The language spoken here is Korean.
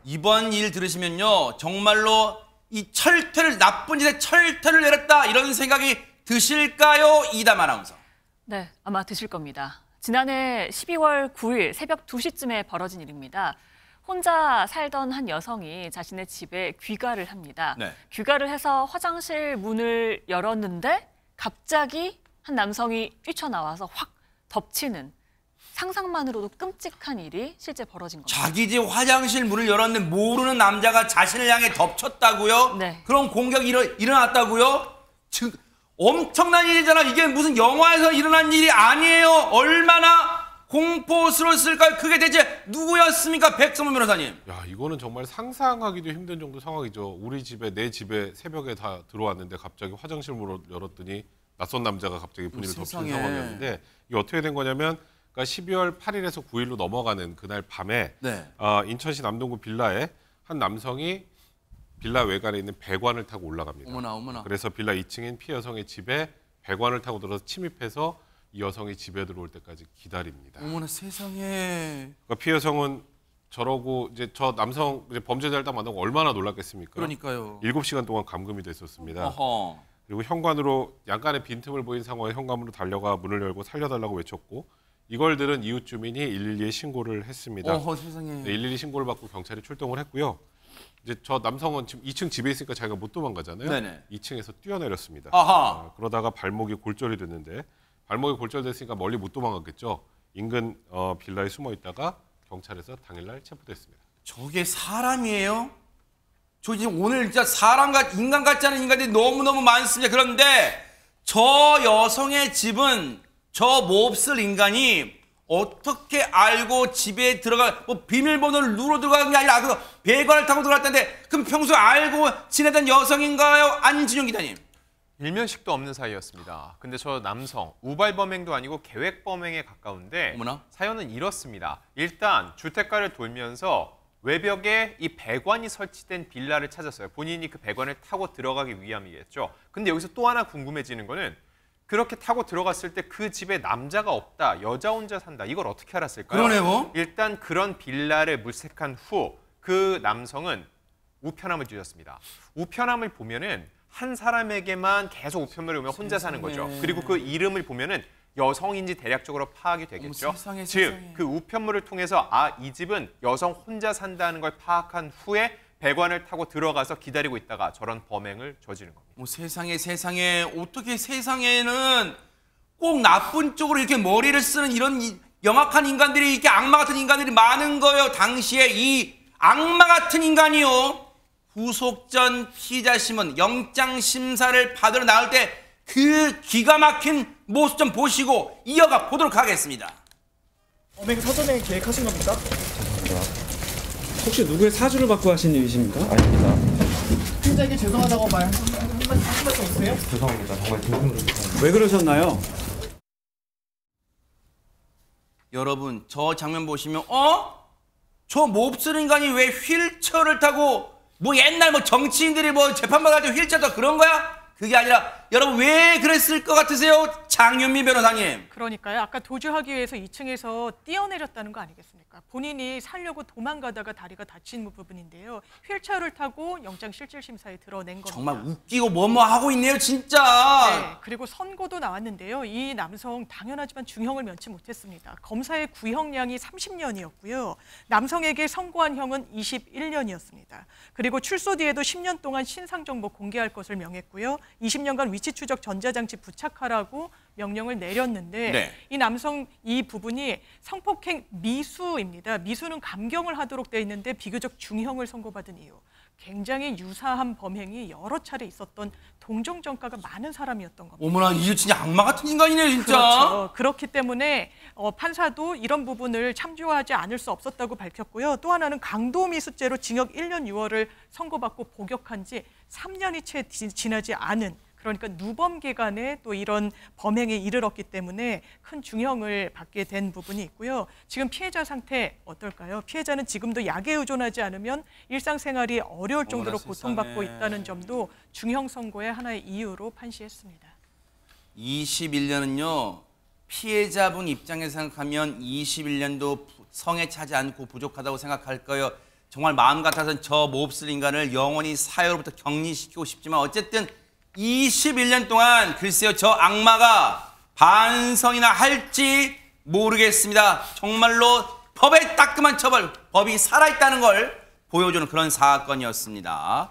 이번 일 들으시면요, 정말로 이 철퇴를, 나쁜 짓에 철퇴를 내렸다, 이런 생각이 드실까요? 이담 아나운서. 네, 아마 드실 겁니다. 지난해 12월 9일 새벽 2시쯤에 벌어진 일입니다. 혼자 살던 한 여성이 자신의 집에 귀가를 합니다. 네. 귀가를 해서 화장실 문을 열었는데 갑자기 한 남성이 뛰쳐나와서 확 덮치는, 상상만으로도 끔찍한 일이 실제 벌어진 겁니다. 자기 집 화장실 문을 열었는데 모르는 남자가 자신을 향해 덮쳤다고요? 네. 그런 공격이 일어났다고요? 즉, 엄청난 일이잖아. 이게 무슨 영화에서 일어난 일이 아니에요. 얼마나 공포스러웠을까요? 그게 대체 누구였습니까? 백성문 변호사님. 야, 이거는 정말 상상하기도 힘든 정도 상황이죠. 우리 집에, 내 집에 새벽에 다 들어왔는데 갑자기 화장실 문을 열었더니 낯선 남자가 갑자기 분위기를 덮치는 상황이었는데, 이게 어떻게 된 거냐면, 그러니까 12월 8일에서 9일로 넘어가는 그날 밤에 네. 인천시 남동구 빌라에 한 남성이 빌라 외관에 있는 배관을 타고 올라갑니다. 어머나, 어머나. 그래서 빌라 2층인 피해 여성의 집에 배관을 타고 들어서 침입해서 이 여성이 집에 들어올 때까지 기다립니다. 어머나 세상에. 그러니까 피해 여성은 저러고 이제 저 남성 이제 범죄자를 딱 만나고 얼마나 놀랐겠습니까? 그러니까요. 7시간 동안 감금이 됐었습니다. 어허. 그리고 현관으로 약간의 빈틈을 보인 상황에 현관으로 달려가 문을 열고 살려달라고 외쳤고, 이걸 들은 이웃 주민이 112에 신고를 했습니다. 어허 세상에. 112 신고를 받고 경찰이 출동을 했고요. 이제 저 남성은 지금 2층 집에 있으니까 자기가 못 도망가잖아요. 네네. 2층에서 뛰어내렸습니다. 아하. 그러다가 발목이 골절이 됐는데, 발목이 골절됐으니까 멀리 못 도망갔겠죠. 인근 빌라에 숨어 있다가 경찰에서 당일날 체포됐습니다. 저게 사람이에요? 저 지금 오늘 진짜 인간 같지 않은 인간들이 너무너무 많습니다. 그런데 저 여성의 집은 저 몹쓸 인간이 어떻게 알고 집에 뭐 비밀번호를 누르러 들어간 게 아니라 그 배관을 타고 들어갔다는데, 그럼 평소에 알고 지내던 여성인가요? 안진용 기자님. 일면식도 없는 사이였습니다. 근데 저 남성, 우발 범행도 아니고 계획 범행에 가까운데, 어머나. 사연은 이렇습니다. 일단 주택가를 돌면서 외벽에 이 배관이 설치된 빌라를 찾았어요. 본인이 그 배관을 타고 들어가기 위함이겠죠. 근데 여기서 또 하나 궁금해지는 거는, 그렇게 타고 들어갔을 때 그 집에 남자가 없다, 여자 혼자 산다, 이걸 어떻게 알았을까요? 그러네요. 일단 그런 빌라를 물색한 후 그 남성은 우편함을 뒤졌습니다. 우편함을 보면은 한 사람에게만 계속 우편물을 오면 혼자 사는 거죠. 그리고 그 이름을 보면은 여성인지 대략적으로 파악이 되겠죠. 어머, 세상에, 즉, 세상에. 그 우편물을 통해서 이 집은 여성 혼자 산다는 걸 파악한 후에 배관을 타고 들어가서 기다리고 있다가 저런 범행을 저지른 겁니다. 뭐 세상에 어떻게 세상에는 꼭 나쁜 쪽으로 이렇게 머리를 쓰는 이런 영악한 인간들이, 이렇게 악마 같은 인간들이 많은 거예요. 당시에 이 악마 같은 인간이요. 후속전 피의자 신문 영장 심사를 받으러 나올 때 그 기가 막힌 모습 좀 보시고 이어가 보도록 하겠습니다. 범행 사전에 계획하신 겁니까? 혹시 누구의 사주를 받고 하신 일이십니까? 아닙니다. 피해자에게 죄송하다고 말 한 말씀 없으세요? 죄송합니다. 정말 죄송합니다. 왜 그러셨나요? 여러분 저 장면 보시면 저 몹쓸 인간이 왜 휠체어를 타고, 뭐 옛날 뭐 정치인들이 뭐 재판받을 때 휠체어 타고 그런 거야? 그게 아니라 여러분 왜 그랬을 것 같으세요? 장윤미 변호사님. 그러니까요. 아까 도주하기 위해서 2층에서 뛰어내렸다는 거 아니겠습니까? 본인이 살려고 도망가다가 다리가 다친 부분인데요. 휠체어를 타고 영장실질심사에 드러낸 겁니다. 정말 웃기고 뭐뭐 하고 있네요 진짜. 네, 그리고 선고도 나왔는데요. 이 남성 당연하지만 중형을 면치 못했습니다. 검사의 구형량이 30년이었고요. 남성에게 선고한 형은 21년이었습니다. 그리고 출소 뒤에도 10년 동안 신상 정보 공개할 것을 명했고요. 20년간 위치 추적 전자장치 부착하라고 명령을 내렸는데, 네. 이 남성 이 부분이 성폭행 미수입니다. 미수는 감경을 하도록 돼 있는데 비교적 중형을 선고받은 이유. 굉장히 유사한 범행이 여러 차례 있었던 동종전과가 많은 사람이었던 겁니다. 어머나, 이게 진짜 악마 같은 인간이네요 진짜. 그렇죠. 그렇기 때문에 판사도 이런 부분을 참조하지 않을 수 없었다고 밝혔고요. 또 하나는 강도미수죄로 징역 1년 6월을 선고받고 복역한 지 3년이 채 지나지 않은, 그러니까 누범 기간에 또 이런 범행에 이르렀기 때문에 큰 중형을 받게 된 부분이 있고요. 지금 피해자 상태 어떨까요? 피해자는 지금도 약에 의존하지 않으면 일상생활이 어려울 정도로 고통받고 있다는 점도 중형 선고의 하나의 이유로 판시했습니다. 21년은요. 피해자분 입장에서 생각하면 21년도 성에 차지 않고 부족하다고 생각할 거예요. 정말 마음 같아서는 저 몹쓸 인간을 영원히 사회로부터 격리시키고 싶지만 어쨌든 21년 동안 글쎄요 저 악마가 반성이나 할지 모르겠습니다. 정말로 법의 따끔한 처벌, 법이 살아있다는 걸 보여주는 그런 사건이었습니다.